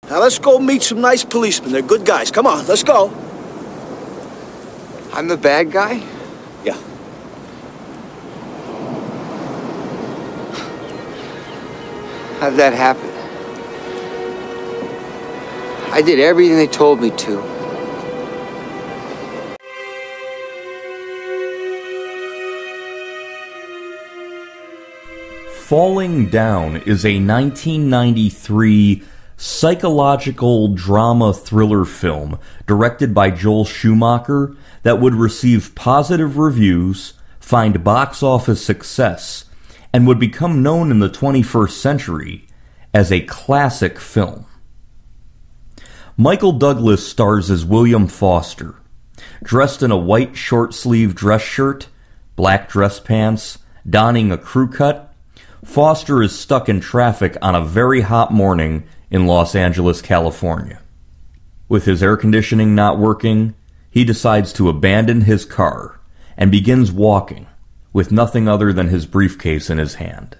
Now let's go meet some nice policemen. They're good guys. Come on, let's go. I'm the bad guy? Yeah. How'd that happen? I did everything they told me to. Falling Down is a 1993 psychological drama thriller film directed by Joel Schumacher that would receive positive reviews, find box office success, and would become known in the 21st century as a classic film. Michael Douglas stars as William Foster, dressed in a white short-sleeve dress shirt, black dress pants, donning a crew cut. Foster is stuck in traffic on a very hot morning in Los Angeles, California. With his air conditioning not working, he decides to abandon his car and begins walking with nothing other than his briefcase in his hand.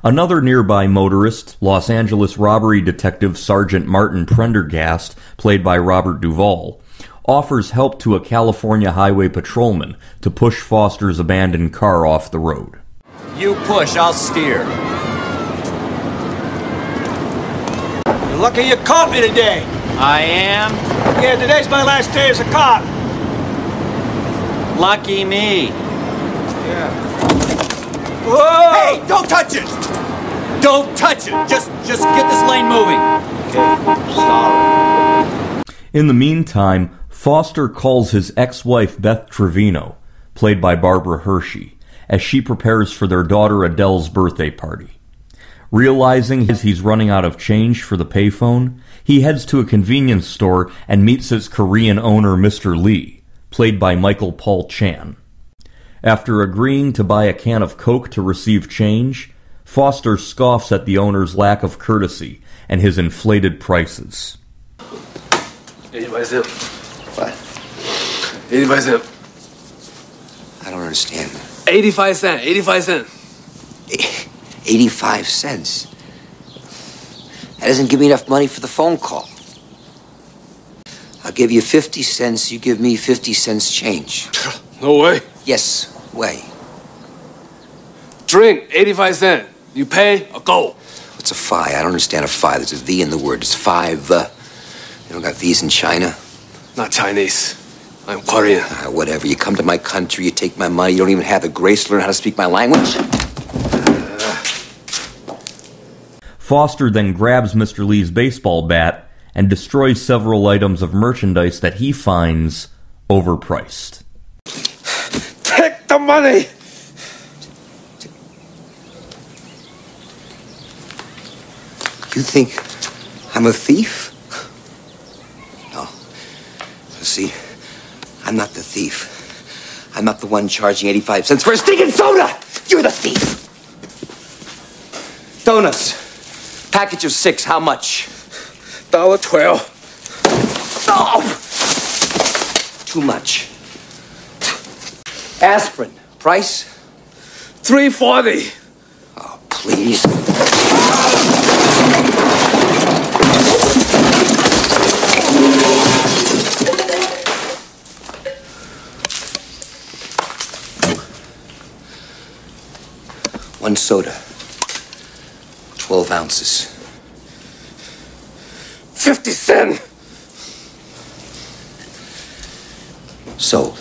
Another nearby motorist, Los Angeles robbery detective Sergeant Martin Prendergast, played by Robert Duvall, offers help to a California highway patrolman to push Foster's abandoned car off the road. You push, I'll steer. You're lucky you caught me today. I am? Yeah, today's my last day as a cop. Lucky me. Yeah. Whoa! Hey, don't touch it! Don't touch it! Just get this lane moving. Okay, sorry. In the meantime, Foster calls his ex-wife Beth Trevino, played by Barbara Hershey, as she prepares for their daughter Adele's birthday party. Realizing he's running out of change for the payphone, he heads to a convenience store and meets its Korean owner Mr. Lee, played by Michael Paul Chan. After agreeing to buy a can of Coke to receive change, Foster scoffs at the owner's lack of courtesy and his inflated prices. 85 cents. What? 85 cents. I don't understand. 85 cents. 85 cents. 85 cents. That doesn't give me enough money for the phone call. I'll give you 50 cents, you give me 50 cents change. No way. Yes, way. Drink, 85 cents. You pay or go. What's a phi? I don't understand a phi. There's a V in the word. It's five. You don't got V's in China? Not Chinese. I'm Korean. Whatever. You come to my country, you take my money, you don't even have the grace to learn how to speak my language? Foster then grabs Mr. Lee's baseball bat and destroys several items of merchandise that he finds overpriced. Take the money! You think I'm a thief? No. See, I'm not the thief. I'm not the one charging 85 cents for a stinking soda! You're the thief! Donuts. Package of 6, how much? $1.12. Oh! Too much. Aspirin. Price? $3.40. Oh, please. One soda. 12 ounces. 50 cents. Sold.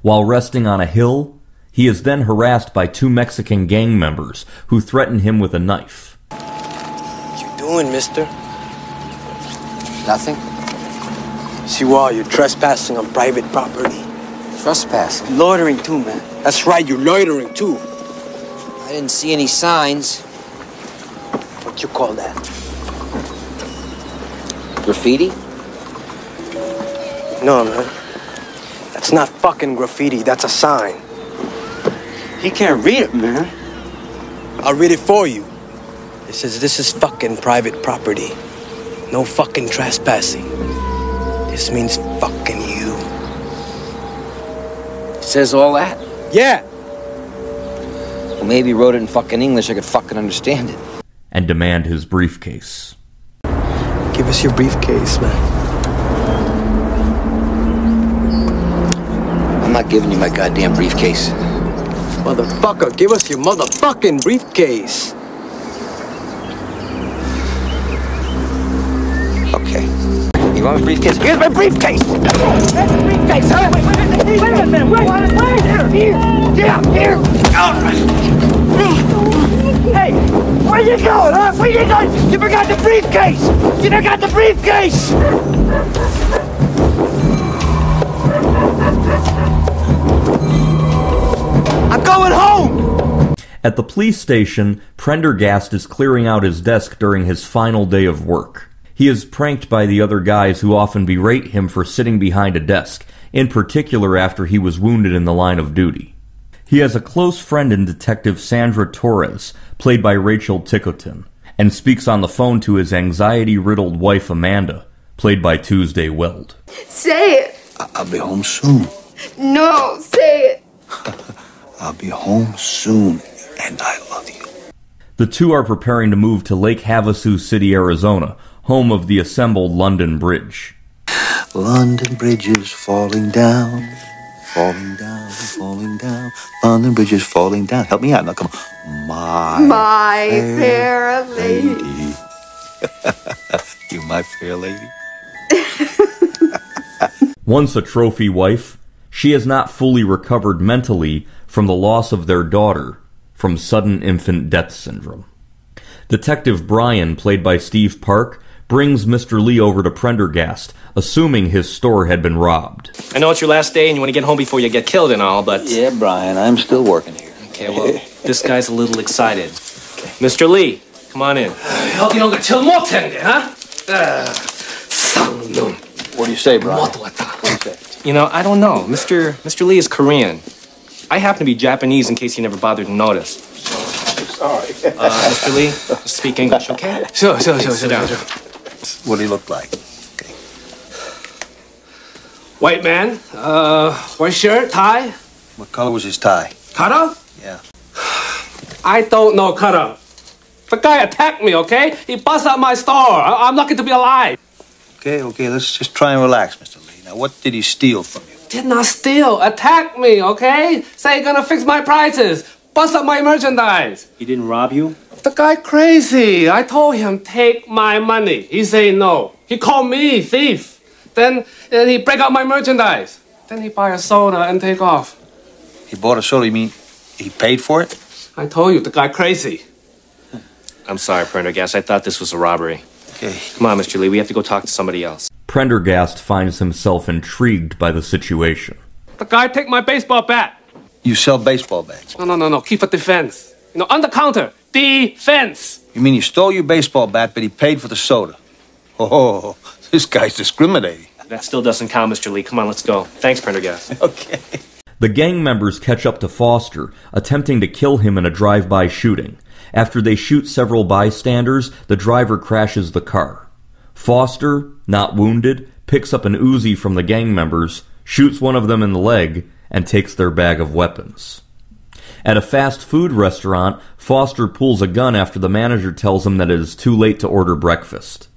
While resting on a hill, he is then harassed by 2 Mexican gang members who threaten him with a knife. What you doing, mister? Nothing? Yes, you are. You're trespassing on private property. Trespassing? Loitering too, man. That's right, you're loitering too. I didn't see any signs. What you call that? Graffiti? No, man. That's not fucking graffiti. That's a sign. He can't read it, man. I'll read it for you. It says this is fucking private property. No fucking trespassing. This means fucking you. It says all that? Yeah. Well, maybe he wrote it in fucking English. I could fucking understand it. And demand his briefcase. Give us your briefcase, man. I'm not giving you my goddamn briefcase. Motherfucker, give us your motherfucking briefcase. Okay. You want my briefcase? Here's my briefcase! Here's my briefcase, huh? Wait a minute! Wait! Here! Get up! Here! Hey! Where you going, huh? Where you going? You forgot the briefcase! You forgot the briefcase! I'm going home! At the police station, Prendergast is clearing out his desk during his final day of work. He is pranked by the other guys who often berate him for sitting behind a desk, in particular after he was wounded in the line of duty. He has a close friend in Detective Sandra Torres, played by Rachel Ticotin, and speaks on the phone to his anxiety-riddled wife Amanda, played by Tuesday Weld. Say it. I'll be home soon. No, say it. I'll be home soon, and I love you. The two are preparing to move to Lake Havasu City, Arizona, home of the assembled London Bridge. London Bridge is falling down, falling down, falling down. London Bridge is falling down. Help me out now, come on. My fair lady. You my fair lady? Once a trophy wife, she has not fully recovered mentally from the loss of their daughter from sudden infant death syndrome. Detective Brian, played by Steve Park, brings Mr. Lee over to Prendergast, assuming his store had been robbed. I know it's your last day and you want to get home before you get killed and all, but... Yeah, Brian, I'm still working here. Okay, well, this guy's a little excited. Okay. Mr. Lee, come on in. What do you say, Brian? You know, I don't know. Mr. Lee is Korean. I happen to be Japanese in case you never bothered to notice. Sorry. Mr. Lee, speak English, okay? Sure. Sit down. What do he look like? White man, white shirt, tie. What color was his tie? Cutter? Yeah. I don't know Cutter. The guy attacked me, okay? He bust up my store. I'm lucky to be alive. Okay, let's just try and relax, Mr. Lee. Now, what did he steal from you? Did not steal. Attack me, okay? Say you're gonna fix my prices. Bust up my merchandise. He didn't rob you? The guy crazy. I told him, take my money. He say no. He called me thief. Then he break up my merchandise. Then he buy a soda and take off. He bought a soda, you mean he paid for it? I told you, the guy crazy. I'm sorry, Prendergast. I thought this was a robbery. Okay. Come on, Mr. Lee. We have to go talk to somebody else. Prendergast finds himself intrigued by the situation. The guy take my baseball bat. You sell baseball bats? No. Keep a defense. You know, on the counter. Defense. You mean he stole your baseball bat, but he paid for the soda? Oh, this guy's discriminating. That still doesn't count, Mr. Lee. Come on, let's go. Thanks, Prendergast. Okay. The gang members catch up to Foster, attempting to kill him in a drive-by shooting. After they shoot several bystanders, the driver crashes the car. Foster, not wounded, picks up an Uzi from the gang members, shoots one of them in the leg, and takes their bag of weapons. At a fast food restaurant, Foster pulls a gun after the manager tells him that it is too late to order breakfast.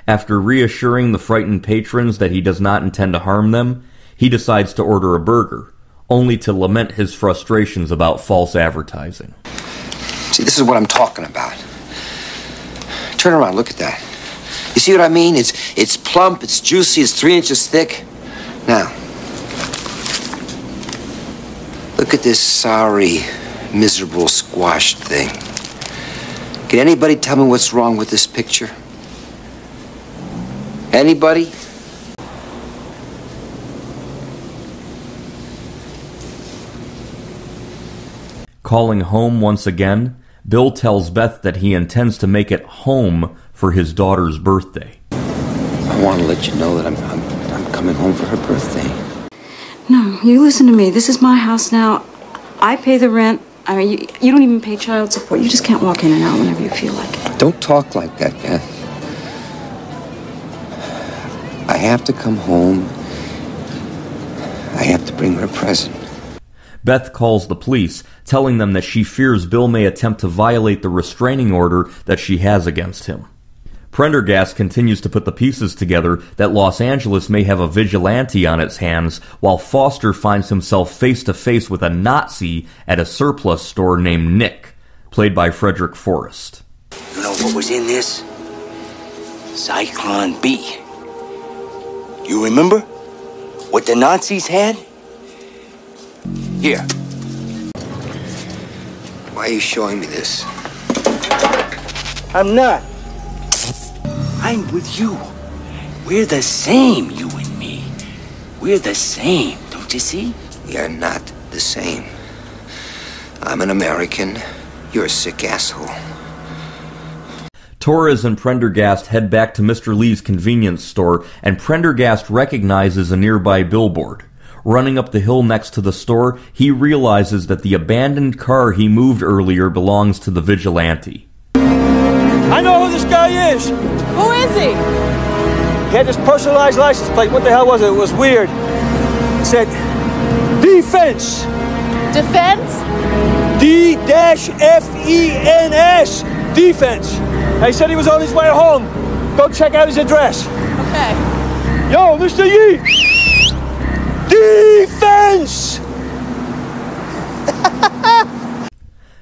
After reassuring the frightened patrons that he does not intend to harm them, he decides to order a burger, only to lament his frustrations about false advertising. See, this is what I'm talking about. Turn around, look at that. You see what I mean? It's plump, it's juicy, it's 3 inches thick. Now, look at this sorry, miserable, squashed thing. Can anybody tell me what's wrong with this picture? Anybody? Calling home once again, Bill tells Beth that he intends to make it home for his daughter's birthday. I want to let you know that I'm coming home for her birthday. No, you listen to me. This is my house now. I pay the rent. I mean, you don't even pay child support. You just can't walk in and out whenever you feel like it. Don't talk like that, Beth. I have to come home. I have to bring her a present. Beth calls the police, telling them that she fears Bill may attempt to violate the restraining order that she has against him. Prendergast continues to put the pieces together that Los Angeles may have a vigilante on its hands, while Foster finds himself face-to-face with a Nazi at a surplus store named Nick, played by Frederick Forrest. You know what was in this? Zyklon B. You remember what the Nazis had? Here. Why are you showing me this? I'm not. I'm with you. We're the same, you and me. We're the same, don't you see? We are not the same. I'm an American. You're a sick asshole. Torres and Prendergast head back to Mr. Lee's convenience store, and Prendergast recognizes a nearby billboard. Running up the hill next to the store, he realizes that the abandoned car he moved earlier belongs to the vigilante. I know who this guy is. Who is he? He had this personalized license plate. What the hell was it? It was weird. It said, Defense. Defense? D-F-E-N-S. Defense. He said he was on his way home. Go check out his address. Okay. Yo, Mr. Yee. Defense!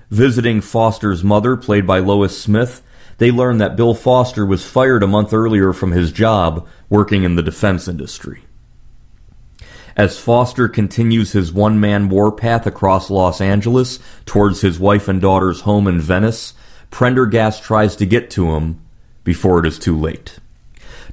Visiting Foster's mother, played by Lois Smith, they learn that Bill Foster was fired a month earlier from his job working in the defense industry. As Foster continues his one-man warpath across Los Angeles towards his wife and daughter's home in Venice, Prendergast tries to get to him before it is too late.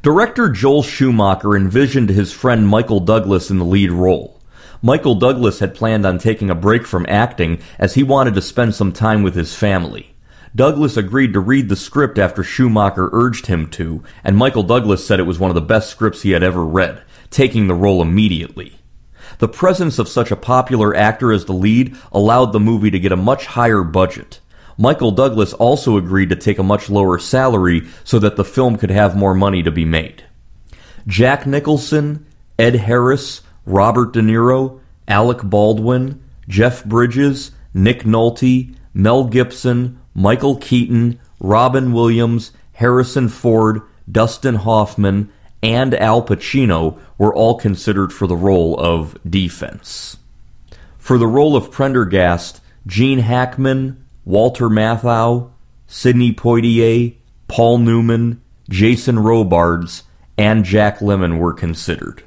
Director Joel Schumacher envisioned his friend Michael Douglas in the lead role. Michael Douglas had planned on taking a break from acting as he wanted to spend some time with his family. Douglas agreed to read the script after Schumacher urged him to, and Michael Douglas said it was one of the best scripts he had ever read, taking the role immediately. The presence of such a popular actor as the lead allowed the movie to get a much higher budget. Michael Douglas also agreed to take a much lower salary so that the film could have more money to be made. Jack Nicholson, Ed Harris, Robert De Niro, Alec Baldwin, Jeff Bridges, Nick Nolte, Mel Gibson, Michael Keaton, Robin Williams, Harrison Ford, Dustin Hoffman, and Al Pacino were all considered for the role of Defense. For the role of Prendergast, Gene Hackman, Walter Matthau, Sidney Poitier, Paul Newman, Jason Robards, and Jack Lemmon were considered.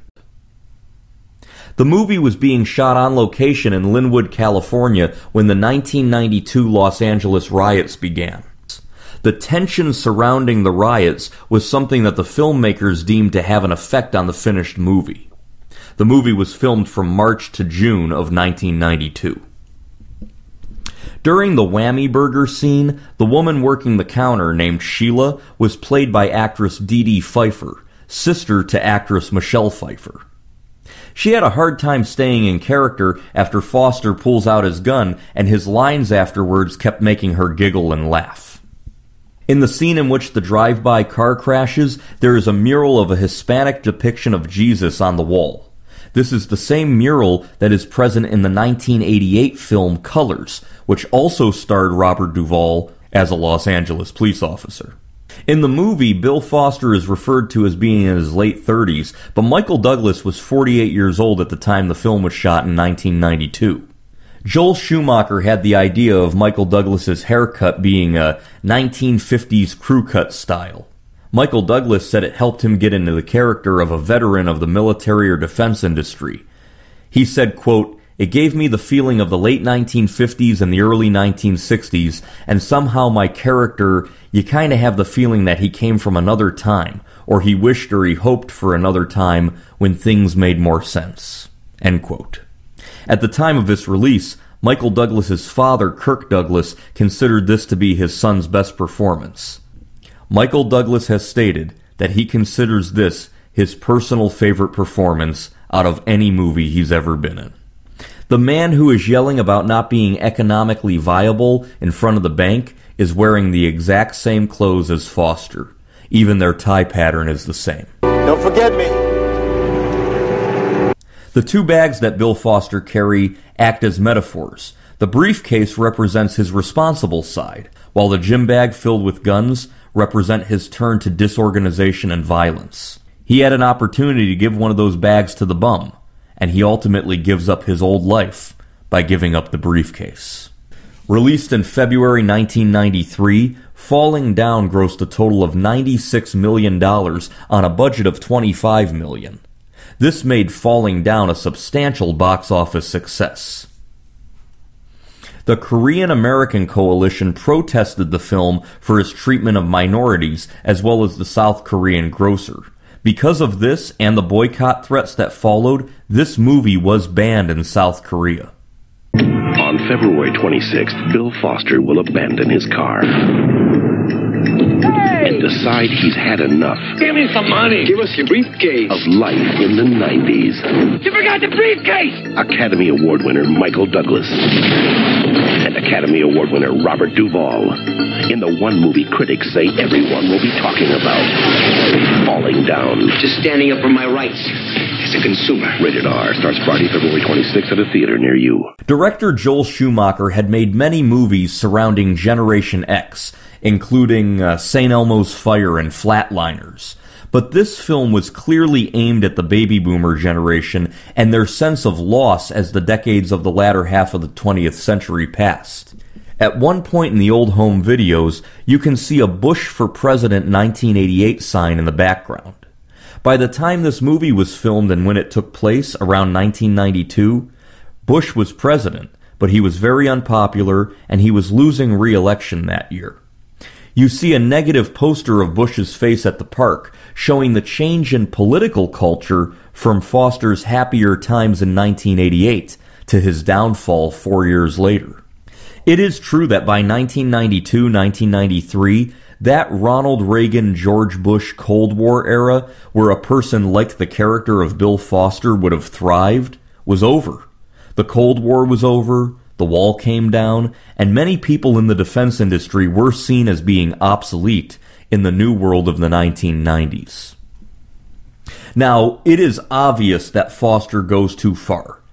The movie was being shot on location in Linwood, California when the 1992 Los Angeles riots began. The tension surrounding the riots was something that the filmmakers deemed to have an effect on the finished movie. The movie was filmed from March to June of 1992. During the Whammy Burger scene, the woman working the counter, named Sheila, was played by actress Dee Dee Pfeiffer, sister to actress Michelle Pfeiffer. She had a hard time staying in character after Foster pulls out his gun, and his lines afterwards kept making her giggle and laugh. In the scene in which the drive-by car crashes, there is a mural of a Hispanic depiction of Jesus on the wall. This is the same mural that is present in the 1988 film Colors, which also starred Robert Duvall as a Los Angeles police officer. In the movie, Bill Foster is referred to as being in his late 30s, but Michael Douglas was 48 years old at the time the film was shot in 1992. Joel Schumacher had the idea of Michael Douglas's haircut being a 1950s crew cut style. Michael Douglas said it helped him get into the character of a veteran of the military or defense industry. He said, quote, "It gave me the feeling of the late 1950s and the early 1960s, and somehow my character, you kind of have the feeling that he came from another time, or he wished or he hoped for another time when things made more sense." End quote. At the time of its release, Michael Douglas's father, Kirk Douglas, considered this to be his son's best performance. Michael Douglas has stated that he considers this his personal favorite performance out of any movie he's ever been in. The man who is yelling about not being economically viable in front of the bank is wearing the exact same clothes as Foster. Even their tie pattern is the same. Don't forget me. The two bags that Bill Foster carry act as metaphors. The briefcase represents his responsible side, while the gym bag filled with guns represent his turn to disorganization and violence. He had an opportunity to give one of those bags to the bum, and he ultimately gives up his old life by giving up the briefcase. Released in February 1993, Falling Down grossed a total of $96 million on a budget of $25 million. This made Falling Down a substantial box office success. The Korean-American Coalition protested the film for its treatment of minorities as well as the South Korean grocer. Because of this and the boycott threats that followed, this movie was banned in South Korea. On February 26th, Bill Foster will abandon his car and decide he's had enough. Give me some money. Give us your briefcase. Of life in the 90s. You forgot the briefcase! Academy Award winner Michael Douglas and Academy Award winner Robert Duvall in the one movie critics say everyone will be talking about, Falling Down. Just standing up for my rights as a consumer. Rated R. Starts Friday, February 26th at a theater near you. Director Joel Schumacher had made many movies surrounding Generation X, including St. Elmo's Fire and Flatliners. But this film was clearly aimed at the baby boomer generation and their sense of loss as the decades of the latter half of the 20th century passed. At one point in the old home videos, you can see a Bush for President 1988 sign in the background. By the time this movie was filmed and when it took place, around 1992, Bush was president, but he was very unpopular and he was losing re-election that year. You see a negative poster of Bush's face at the park, showing the change in political culture from Foster's happier times in 1988 to his downfall 4 years later. It is true that by 1992-1993, that Ronald Reagan-George Bush Cold War era, where a person like the character of Bill Foster would have thrived, was over. The Cold War was over, the wall came down, and many people in the defense industry were seen as being obsolete in the new world of the 1990s. Now, it is obvious that Foster goes too far,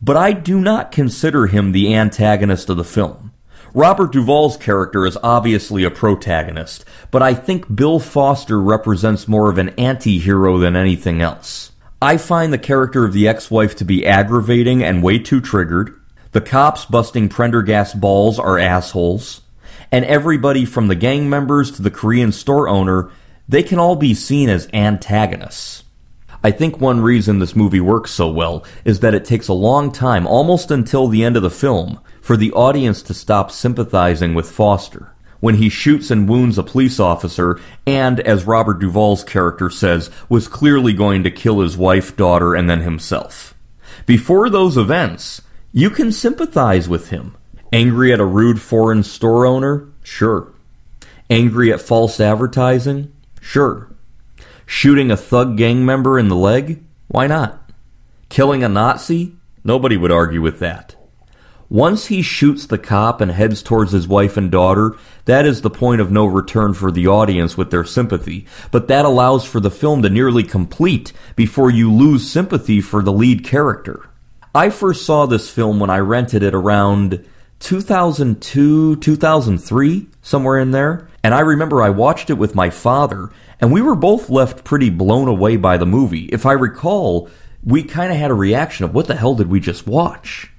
but I do not consider him the antagonist of the film. Robert Duvall's character is obviously a protagonist, but I think Bill Foster represents more of an anti-hero than anything else. I find the character of the ex-wife to be aggravating and way too triggered. The cops busting Prendergast balls are assholes. And everybody from the gang members to the Korean store owner, they can all be seen as antagonists. I think one reason this movie works so well is that it takes a long time, almost until the end of the film, for the audience to stop sympathizing with Foster. When he shoots and wounds a police officer, and, as Robert Duvall's character says, was clearly going to kill his wife, daughter, and then himself. Before those events, you can sympathize with him. Angry at a rude foreign store owner? Sure. Angry at false advertising? Sure. Shooting a thug gang member in the leg? Why not? Killing a Nazi? Nobody would argue with that. Once he shoots the cop and heads towards his wife and daughter, that is the point of no return for the audience with their sympathy, but that allows for the film to nearly complete before you lose sympathy for the lead character. I first saw this film when I rented it around 2002, 2003, somewhere in there. And I remember I watched it with my father, and we were both left pretty blown away by the movie. If I recall, we kind of had a reaction of, what the hell did we just watch?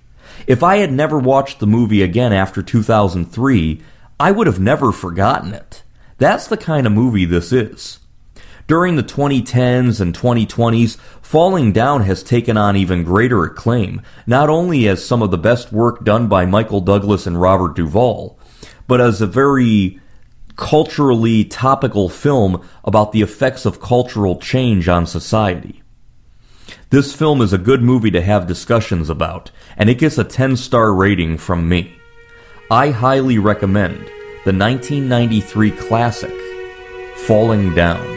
If I had never watched the movie again after 2003, I would have never forgotten it. That's the kind of movie this is. During the 2010s and 2020s, Falling Down has taken on even greater acclaim, not only as some of the best work done by Michael Douglas and Robert Duvall, but as a very culturally topical film about the effects of cultural change on society. This film is a good movie to have discussions about, and it gets a 10-star rating from me. I highly recommend the 1993 classic, Falling Down.